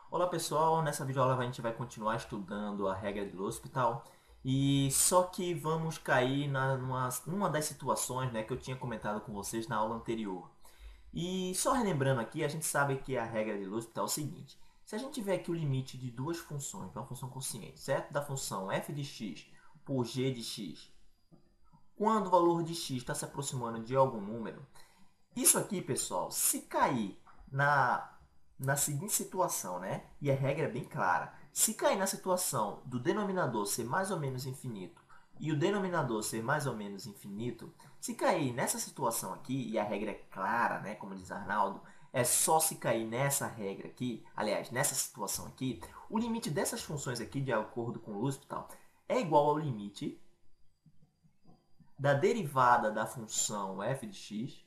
Olá pessoal, nessa videoaula a gente vai continuar estudando a regra de L'Hospital e só que vamos cair numa das situações, né, que eu tinha comentado com vocês na aula anterior. E só relembrando aqui, a gente sabe que a regra de L'Hospital é o seguinte: se a gente tiver aqui o limite de duas funções, uma função quociente, certo? Da função f de x por g de x, quando o valor de x está se aproximando de algum número, isso aqui, pessoal, se cair na, na seguinte situação, né? E a regra é bem clara. Se cair na situação do denominador ser mais ou menos infinito e o denominador ser mais ou menos infinito, se cair nessa situação aqui, e a regra é clara, né? Como diz Arnaldo, é só se cair nessa regra aqui, aliás, nessa situação aqui, o limite dessas funções aqui, de acordo com o L'Hospital, é igual ao limite da derivada da função f de x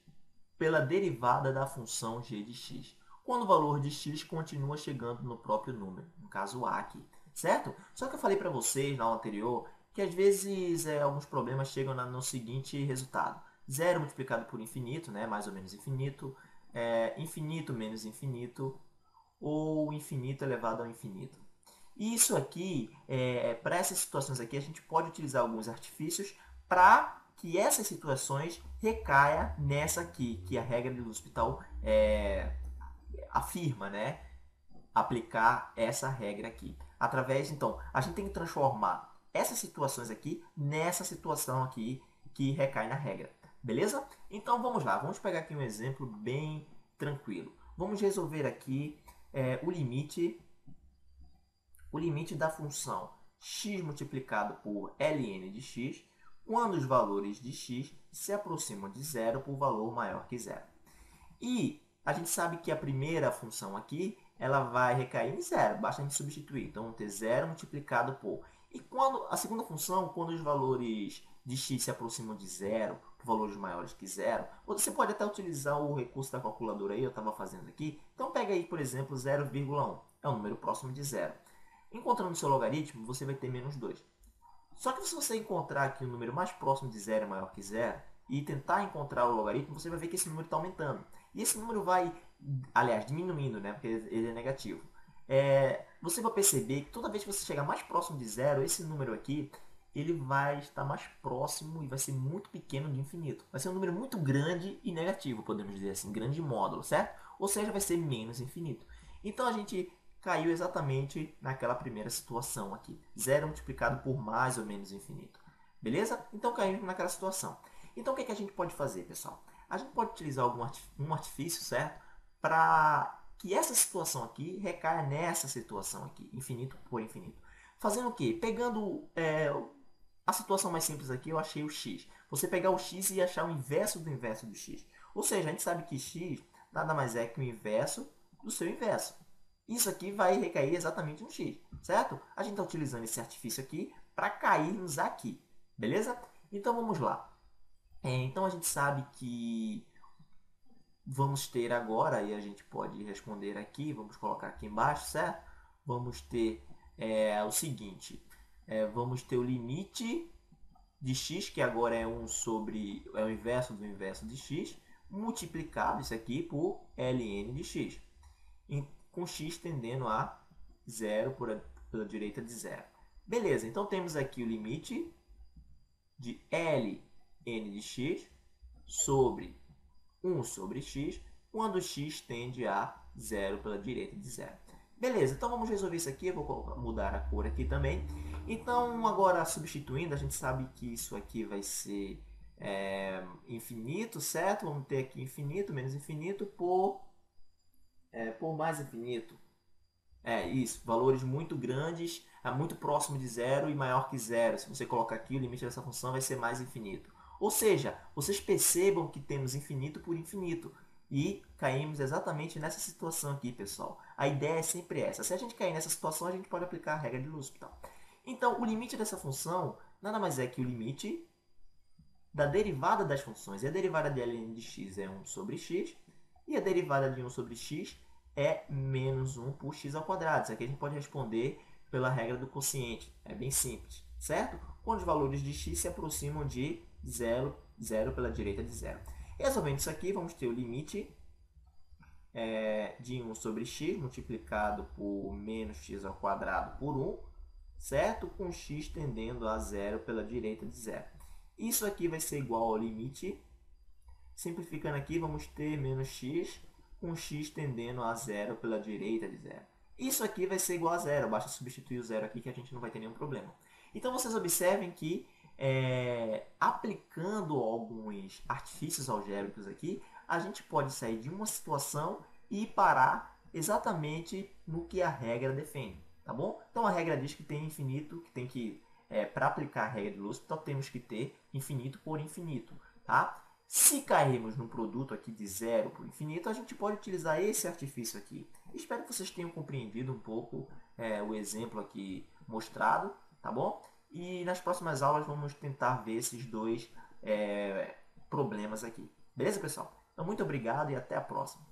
pela derivada da função g de x, quando o valor de x continua chegando no próprio número, no caso a aqui, certo? Só que eu falei para vocês na aula anterior que às vezes alguns problemas chegam no seguinte resultado: zero multiplicado por infinito, né, mais ou menos infinito, infinito menos infinito, ou infinito elevado ao infinito. E isso aqui, para essas situações aqui, a gente pode utilizar alguns artifícios para que essas situações recaia nessa aqui, que a regra do hospital afirma, né? Aplicar essa regra aqui. Através, então, a gente tem que transformar essas situações aqui nessa situação aqui que recai na regra. Beleza? Então vamos lá, vamos pegar aqui um exemplo bem tranquilo. Vamos resolver aqui o limite da função x multiplicado por ln de x quando os valores de x se aproximam de zero por valor maior que zero. E a gente sabe que a primeira função aqui ela vai recair em zero, basta a gente substituir. Então, vamos ter zero multiplicado por... E quando a segunda função, quando os valores de x se aproximam de zero, por valores maiores que zero, você pode até utilizar o recurso da calculadora aí, eu estava fazendo aqui. Então, pega aí, por exemplo, 0,1. É um número próximo de zero. Encontrando o seu logaritmo, você vai ter menos 2. Só que se você encontrar aqui um número mais próximo de zero maior que zero e tentar encontrar o logaritmo, você vai ver que esse número está aumentando. E esse número vai, aliás, diminuindo, né? Porque ele é negativo. Você vai perceber que toda vez que você chegar mais próximo de zero, esse número aqui, ele vai estar mais próximo e vai ser muito pequeno de infinito. Vai ser um número muito grande e negativo, podemos dizer assim, grande módulo, certo? Ou seja, vai ser menos infinito. Então a gente caiu exatamente naquela primeira situação aqui. Zero multiplicado por mais ou menos infinito. Beleza? Então caímos naquela situação. Então o que a gente pode fazer, pessoal? A gente pode utilizar um artifício, certo? Para que essa situação aqui recaia nessa situação aqui, infinito por infinito. Fazendo o quê? Pegando a situação mais simples aqui, eu achei o x. Você pegar o x e achar o inverso do x. Ou seja, a gente sabe que x nada mais é que o inverso do seu inverso. Isso aqui vai recair exatamente no x, certo? A gente está utilizando esse artifício aqui para cairmos aqui, beleza? Então vamos lá. Então a gente sabe que vamos ter agora, e a gente pode responder aqui, vamos colocar aqui embaixo, certo? Vamos ter o seguinte, vamos ter o limite de x, que agora é é o inverso do inverso de x, multiplicado isso aqui por ln de x, com x tendendo a zero pela direita de zero. Beleza, então temos aqui o limite de ln de x sobre 1 sobre x, quando x tende a zero pela direita de zero. Beleza, então vamos resolver isso aqui, eu vou mudar a cor aqui também. Então, agora substituindo, a gente sabe que isso aqui vai ser infinito, certo? Vamos ter aqui infinito menos infinito por mais infinito. Isso, valores muito grandes, muito próximo de zero e maior que zero. Se você colocar aqui, o limite dessa função vai ser mais infinito. Ou seja, vocês percebam que temos infinito por infinito. E caímos exatamente nessa situação aqui, pessoal. A ideia é sempre essa. Se a gente cair nessa situação, a gente pode aplicar a regra de L'Hospital. Então, o limite dessa função nada mais é que o limite da derivada das funções. E a derivada de ln de x é 1 sobre x. E a derivada de 1 sobre x é menos 1 por x ao quadrado. Isso aqui a gente pode responder pela regra do quociente. É bem simples, certo? Quando os valores de x se aproximam de zero pela direita de zero. Resolvendo isso aqui, vamos ter o limite de 1 sobre x multiplicado por menos x ao quadrado por 1, certo? Com x tendendo a zero pela direita de zero. Isso aqui vai ser igual ao limite. Simplificando aqui, vamos ter menos x com x tendendo a zero pela direita de zero. Isso aqui vai ser igual a zero, basta substituir o zero aqui que a gente não vai ter nenhum problema. Então, vocês observem que aplicando alguns artifícios algébricos aqui, a gente pode sair de uma situação e parar exatamente no que a regra defende, tá bom? Então, a regra diz que tem infinito, que tem que, para aplicar a regra de L'Hospital, temos que ter infinito por infinito, tá? Se cairmos no produto aqui de zero por infinito, a gente pode utilizar esse artifício aqui. Espero que vocês tenham compreendido um pouco o exemplo aqui mostrado, tá bom? E nas próximas aulas vamos tentar ver esses dois problemas aqui. Beleza, pessoal? Então, muito obrigado e até a próxima.